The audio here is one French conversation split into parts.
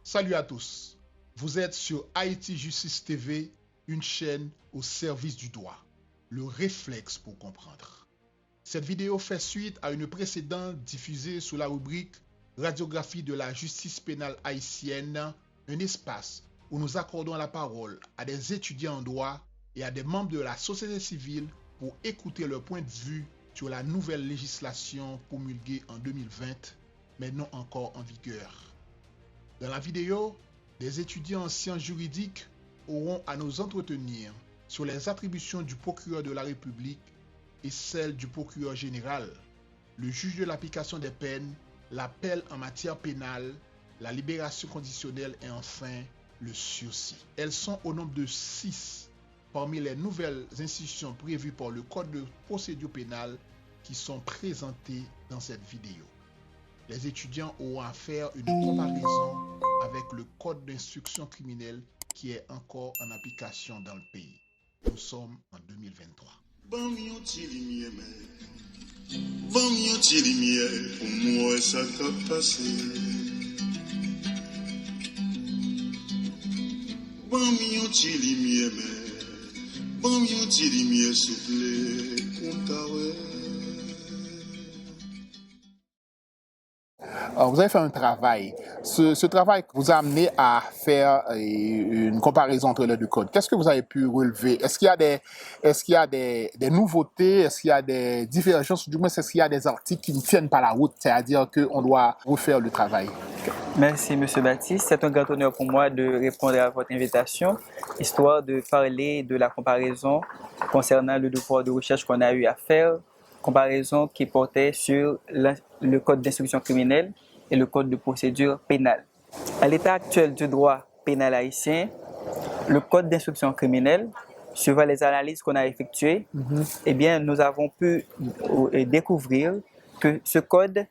Salut à tous. Vous êtes sur Haïti Justice TV, une chaîne au service du droit. Le réflexe pour comprendre. Cette vidéo fait suite à une précédente diffusée sous la rubrique Radiographie de la justice pénale haïtienne, un espace où nous accordons la parole à des étudiants en droit et à des membres de la société civile pour écouter leur point de vue sur la nouvelle législation promulguée en 2020, mais non encore en vigueur. Dans la vidéo, des étudiants en sciences juridiques auront à nous entretenir sur les attributions du procureur de la République et celles du procureur général, le juge de l'application des peines, l'appel en matière pénale, la libération conditionnelle et enfin le sursis. Elles sont au nombre de 6 parmi les nouvelles institutions prévues par le Code de procédure pénale qui sont présentées dans cette vidéo. Les étudiants auront à faire une comparaison avec le code d'instruction criminelle qui est encore en application dans le pays. Nous sommes en 2023. Bon, pour moi, ça t'a passé. Bon, soufflé, pour ta Alors, vous avez fait un travail. Ce travail vous a amené à faire une comparaison entre les deux codes. Qu'est-ce que vous avez pu relever? Est-ce qu'il y a des nouveautés? Est-ce qu'il y a des différences? Du moins, est-ce qu'il y a des articles qui ne tiennent pas la route? C'est-à-dire qu'on doit refaire le travail. Merci, M. Baptiste. C'est un grand honneur pour moi de répondre à votre invitation, histoire de parler de la comparaison concernant le devoir de recherche qu'on a eu à faire, comparaison qui portait sur le code d'instruction criminelle et le code de procédure pénale. À l'état actuel du droit pénal haïtien, le code d'instruction criminelle, suivant les analyses qu'on a effectuées, eh bien, nous avons pu découvrir que ce code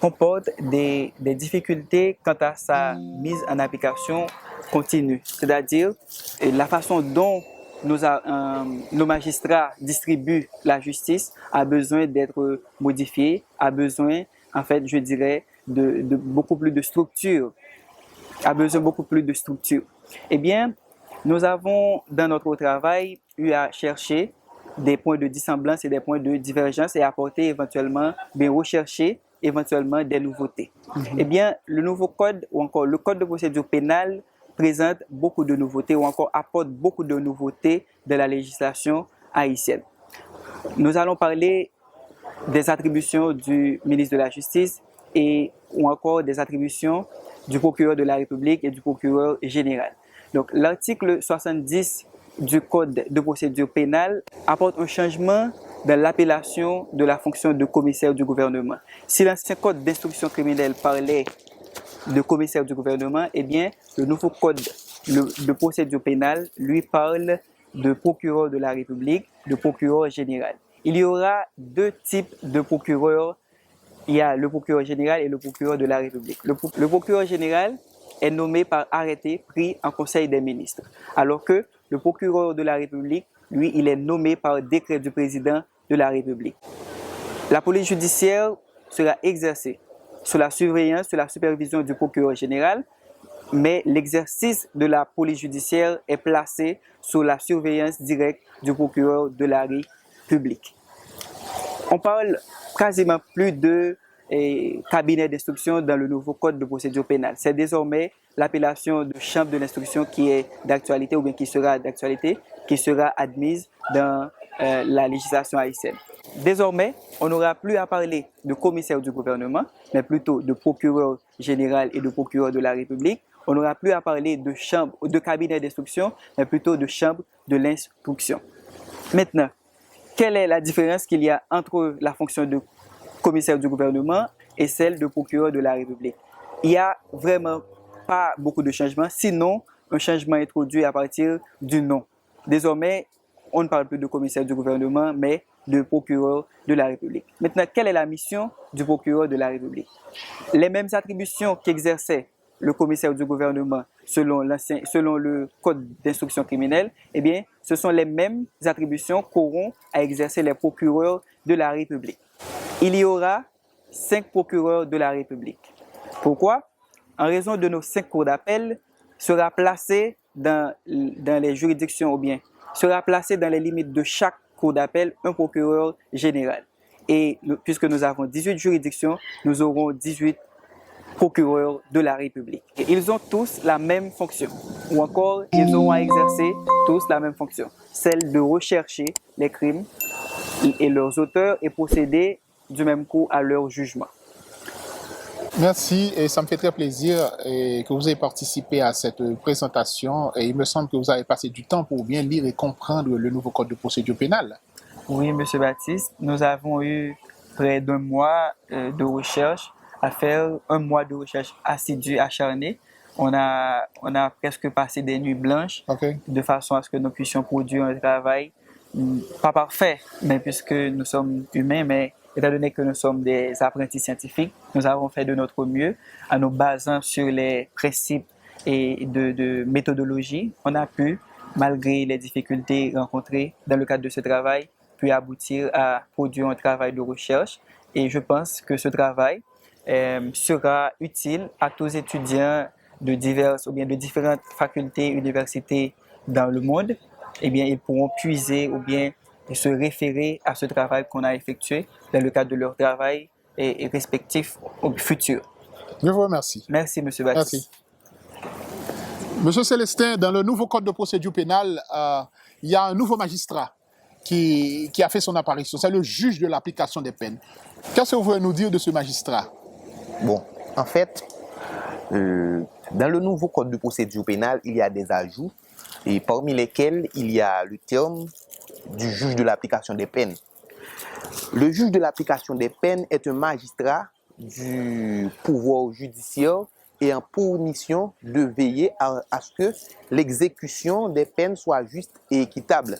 comporte des difficultés quant à sa mise en application continue. C'est-à-dire la façon dont nos magistrats distribuent la justice a besoin d'être modifiée, a besoin, en fait, je dirais, de beaucoup plus de structure, a besoin beaucoup plus de structure. Eh bien, nous avons, dans notre travail, eu à chercher des points de dissemblance et des points de divergence et apporter éventuellement, bien rechercher éventuellement des nouveautés. Eh bien, le nouveau code ou encore le code de procédure pénale présente beaucoup de nouveautés ou encore apporte beaucoup de nouveautés de la législation haïtienne. Nous allons parler des attributions du ministre de la Justice ou encore des attributions du procureur de la République et du procureur général. Donc, l'article 70 du Code de procédure pénale apporte un changement dans l'appellation de la fonction de commissaire du gouvernement. Si l'ancien Code d'instruction criminelle parlait de commissaire du gouvernement, eh bien, le nouveau Code de procédure pénale, lui, parle de procureur de la République, de procureur général. Il y aura deux types de procureurs. Il y a le procureur général et le procureur de la République. Le procureur général est nommé par arrêté pris en Conseil des ministres, alors que le procureur de la République, lui, il est nommé par décret du président de la République. La police judiciaire sera exercée sous la surveillance, sous la supervision du procureur général, mais l'exercice de la police judiciaire est placé sous la surveillance directe du procureur de la République. On parle quasiment plus de cabinet d'instruction dans le nouveau code de procédure pénale. C'est désormais l'appellation de chambre de l'instruction qui est d'actualité ou bien qui sera d'actualité, qui sera admise dans la législation haïtienne. Désormais, on n'aura plus à parler de commissaire du gouvernement, mais plutôt de procureur général et de procureur de la République. On n'aura plus à parler de chambre ou de cabinet d'instruction, mais plutôt de chambre de l'instruction. Maintenant, quelle est la différence qu'il y a entre la fonction de commissaire du gouvernement et celle de procureur de la République? Il n'y a vraiment pas beaucoup de changements, sinon un changement introduit à partir du nom. Désormais, on ne parle plus de commissaire du gouvernement, mais de procureur de la République. Maintenant, quelle est la mission du procureur de la République? Les mêmes attributions qu'exerçait le commissaire du gouvernement selon le code d'instruction criminelle, eh bien, ce sont les mêmes attributions qu'auront à exercer les procureurs de la République. Il y aura 5 procureurs de la République. Pourquoi? en raison de nos 5 cours d'appel, sera placé dans les juridictions ou bien sera placé dans les limites de chaque cour d'appel un procureur général. Et puisque nous avons 18 juridictions, nous aurons 18 procureurs de la République. Et ils ont tous la même fonction, ou encore ils auront à exercer tous la même fonction, celle de rechercher les crimes et leurs auteurs et procéder du même coup à leur jugement. Merci, et ça me fait très plaisir que vous ayez participé à cette présentation. Et il me semble que vous avez passé du temps pour bien lire et comprendre le nouveau code de procédure pénale. Oui, M. Baptiste, nous avons eu près d'un mois de recherche à faire, un mois de recherche assidue, acharnée. On a presque passé des nuits blanches, de façon à ce que nous puissions produire un travail pas parfait, mais puisque nous sommes humains, mais étant donné que nous sommes des apprentis scientifiques, nous avons fait de notre mieux en nous basant sur les principes et de méthodologie. On a pu, malgré les difficultés rencontrées dans le cadre de ce travail, puis aboutir à produire un travail de recherche. Et je pense que ce travail sera utile à tous les étudiants de diverses ou bien de différentes facultés, universités dans le monde. Eh bien, ils pourront puiser ou bien se référer à ce travail qu'on a effectué dans le cadre de leur travail et respectif au futur. Je vous remercie. Merci, M. Baptiste. Merci. Monsieur Célestin, dans le nouveau code de procédure pénale, il y a un nouveau magistrat qui a fait son apparition. C'est le juge de l'application des peines. Qu'est-ce que vous pouvez nous dire de ce magistrat? Bon, en fait, dans le nouveau code de procédure pénale, il y a des ajouts, et parmi lesquels il y a le terme du juge de l'application des peines. Le juge de l'application des peines est un magistrat du pouvoir judiciaire et en pour mission de veiller à ce que l'exécution des peines soit juste et équitable.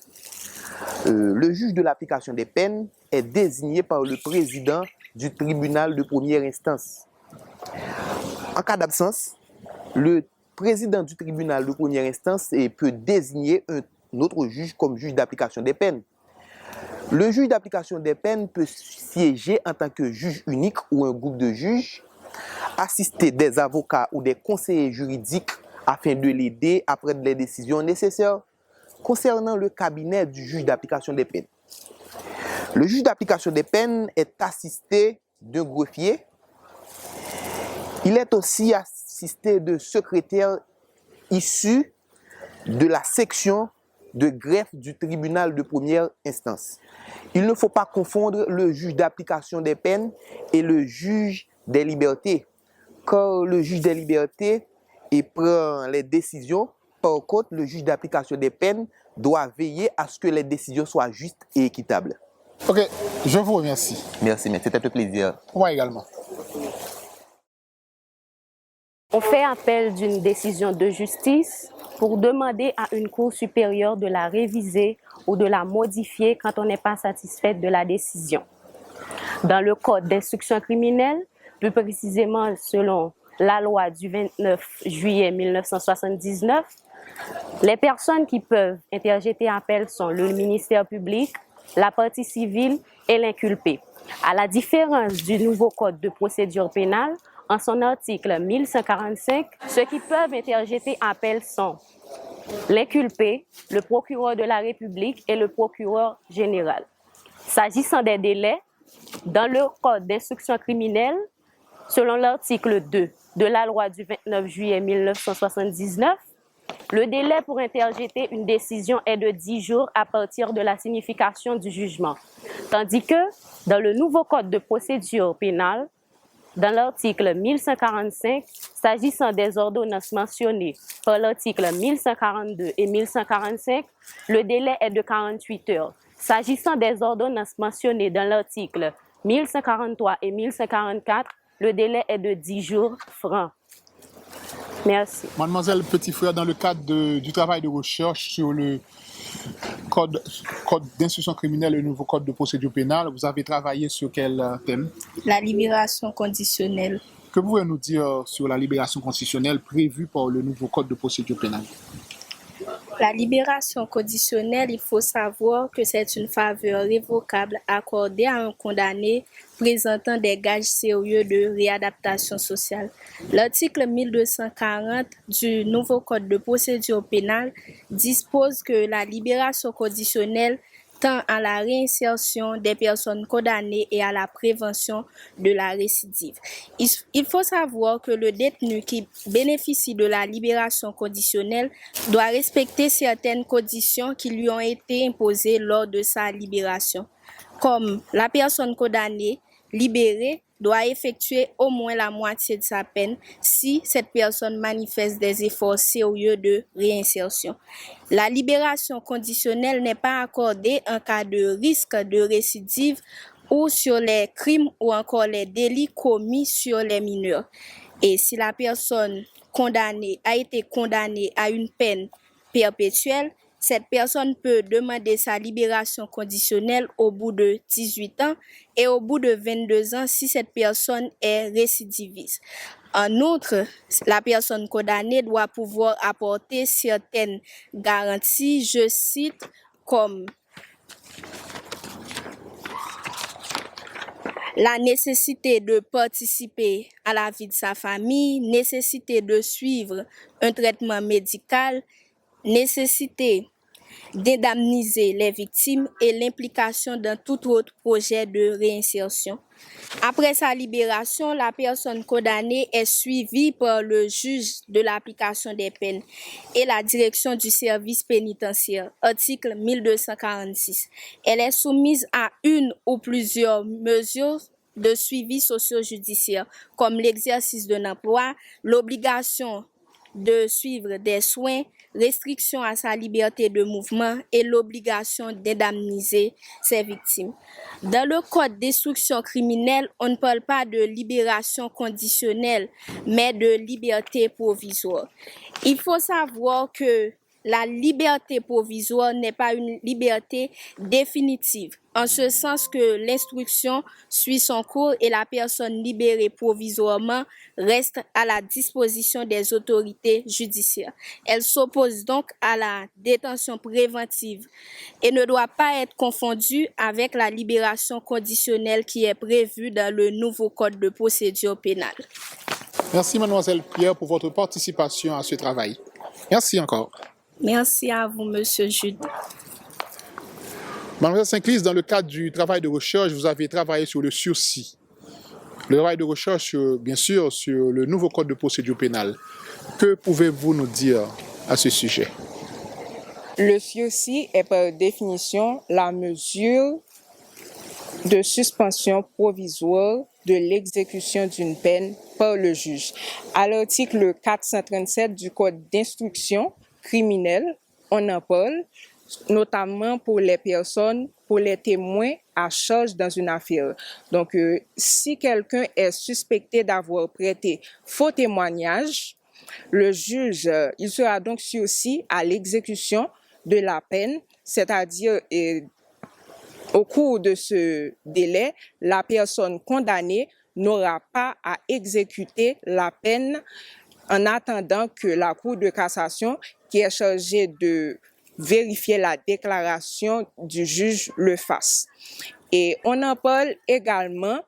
Le juge de l'application des peines est désigné par le président du tribunal de première instance. En cas d'absence, le président du tribunal de première instance peut désigner un autre juge comme juge d'application des peines. Le juge d'application des peines peut siéger en tant que juge unique ou un groupe de juges, assister des avocats ou des conseillers juridiques afin de l'aider à prendre les décisions nécessaires concernant le cabinet du juge d'application des peines. Le juge d'application des peines est assisté d'un greffier. Il est aussi assisté de secrétaires issus de la section de greffe du tribunal de première instance. Il ne faut pas confondre le juge d'application des peines et le juge des libertés, car le juge des libertés prend les décisions. Par contre, le juge d'application des peines doit veiller à ce que les décisions soient justes et équitables. Ok, je vous remercie. Merci, mais c'était un plaisir. Moi également. On fait appel d'une décision de justice pour demander à une cour supérieure de la réviser ou de la modifier quand on n'est pas satisfait de la décision. Dans le code d'instruction criminelle, plus précisément selon la loi du 29 juillet 1979, les personnes qui peuvent interjeter appel sont le ministère public, la partie civile et l'inculpé. À la différence du nouveau code de procédure pénale, en son article 1145, ceux qui peuvent interjeter appel sont l'inculpé, le procureur de la République et le procureur général. S'agissant des délais, dans le code d'instruction criminelle, selon l'article 2 de la loi du 29 juillet 1979, le délai pour interjeter une décision est de 10 jours à partir de la signification du jugement. Tandis que, dans le nouveau code de procédure pénale, dans l'article 1145, s'agissant des ordonnances mentionnées par l'article 1142 et 1145, le délai est de 48 heures. S'agissant des ordonnances mentionnées dans l'article 1143 et 1144, le délai est de 10 jours francs. Merci. Mademoiselle Petit-Frère, dans le cadre du travail de recherche sur le code d'instruction criminelle, le nouveau code de procédure pénale, vous avez travaillé sur quel thème? La libération conditionnelle. Que pouvez-vous nous dire sur la libération conditionnelle prévue par le nouveau code de procédure pénale? La libération conditionnelle, il faut savoir que c'est une faveur révocable accordée à un condamné présentant des gages sérieux de réadaptation sociale. L'article 1240 du nouveau Code de procédure pénale dispose que la libération conditionnelle tend à la réinsertion des personnes condamnées et à la prévention de la récidive. Il faut savoir que le détenu qui bénéficie de la libération conditionnelle doit respecter certaines conditions qui lui ont été imposées lors de sa libération, comme la personne condamnée libérée doit effectuer au moins la moitié de sa peine si cette personne manifeste des efforts sérieux de réinsertion. La libération conditionnelle n'est pas accordée en cas de risque de récidive ou sur les crimes ou encore les délits commis sur les mineurs. Et si la personne condamnée a été condamnée à une peine perpétuelle, cette personne peut demander sa libération conditionnelle au bout de 18 ans et au bout de 22 ans si cette personne est récidiviste. En outre, la personne condamnée doit pouvoir apporter certaines garanties, je cite, comme la nécessité de participer à la vie de sa famille, nécessité de suivre un traitement médical, nécessité d'indemniser les victimes et l'implication dans tout autre projet de réinsertion. Après sa libération, la personne condamnée est suivie par le juge de l'application des peines et la direction du service pénitentiaire, article 1246. Elle est soumise à une ou plusieurs mesures de suivi socio-judiciaire, comme l'exercice d'un emploi, l'obligation de suivre des soins, restriction à sa liberté de mouvement et l'obligation d'indemniser ses victimes. Dans le code d'instruction criminelle, on ne parle pas de libération conditionnelle, mais de liberté provisoire. Il faut savoir que la liberté provisoire n'est pas une liberté définitive, en ce sens que l'instruction suit son cours et la personne libérée provisoirement reste à la disposition des autorités judiciaires. Elle s'oppose donc à la détention préventive et ne doit pas être confondue avec la libération conditionnelle qui est prévue dans le nouveau Code de procédure pénale. Merci, mademoiselle Pierre, pour votre participation à ce travail. Merci encore. Merci à vous, Monsieur Jude. Mademoiselle Saint-Clis, dans le cadre du travail de recherche, vous avez travaillé sur le sursis. Le travail de recherche, bien sûr, sur le nouveau Code de procédure pénale. Que pouvez-vous nous dire à ce sujet? Le sursis est par définition la mesure de suspension provisoire de l'exécution d'une peine par le juge. À l'article 437 du Code d'instruction criminelle, on en parle, notamment pour les personnes, pour les témoins à charge dans une affaire. Donc, si quelqu'un est suspecté d'avoir prêté faux témoignage, le juge, il sera donc sursis à l'exécution de la peine, c'est-à-dire au cours de ce délai, la personne condamnée n'aura pas à exécuter la peine en attendant que la Cour de cassation, qui est chargée de vérifier la déclaration du juge, le fasse. Et on en parle également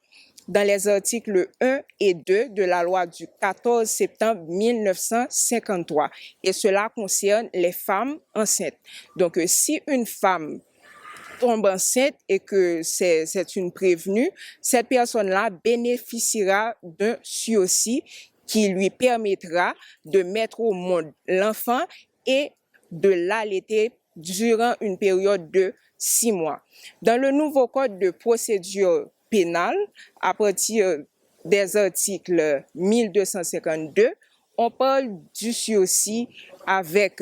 dans les articles 1 et 2 de la loi du 14 septembre 1953. Et cela concerne les femmes enceintes. Donc, si une femme tombe enceinte et que c'est une prévenue, cette personne-là bénéficiera d'un sursis qui lui permettra de mettre au monde l'enfant et de l'allaiter durant une période de 6 mois. Dans le nouveau Code de procédure pénale, à partir des articles 1252, on parle du sursis avec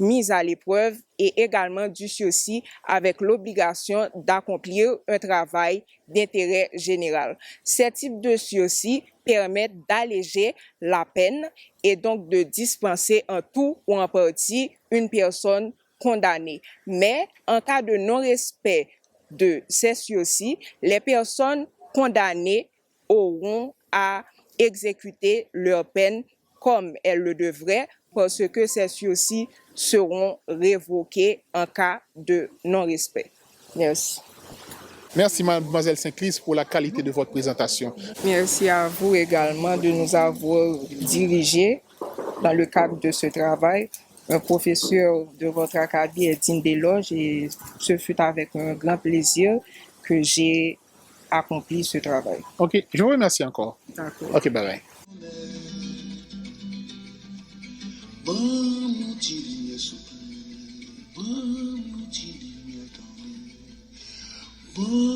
mise à l'épreuve et également du sursis avec l'obligation d'accomplir un travail d'intérêt général. Ces types de sursis permettent d'alléger la peine et donc de dispenser en tout ou en partie une personne condamnée. Mais en cas de non-respect de ces sursis, les personnes condamnées auront à exécuter leur peine comme elles le devraient, parce que ces sursis seront révoqués en cas de non-respect. Merci. Merci, mademoiselle Saint-Clis, pour la qualité de votre présentation. Merci à vous également de nous avoir dirigés dans le cadre de ce travail. Un professeur de votre acabit est digne d'éloge et ce fut avec un grand plaisir que j'ai accompli ce travail. Ok, je vous remercie encore. D'accord. Ok, bye bye. Bon, mon petit ligne souple. Bon, mon petit ligne tendre. Bon,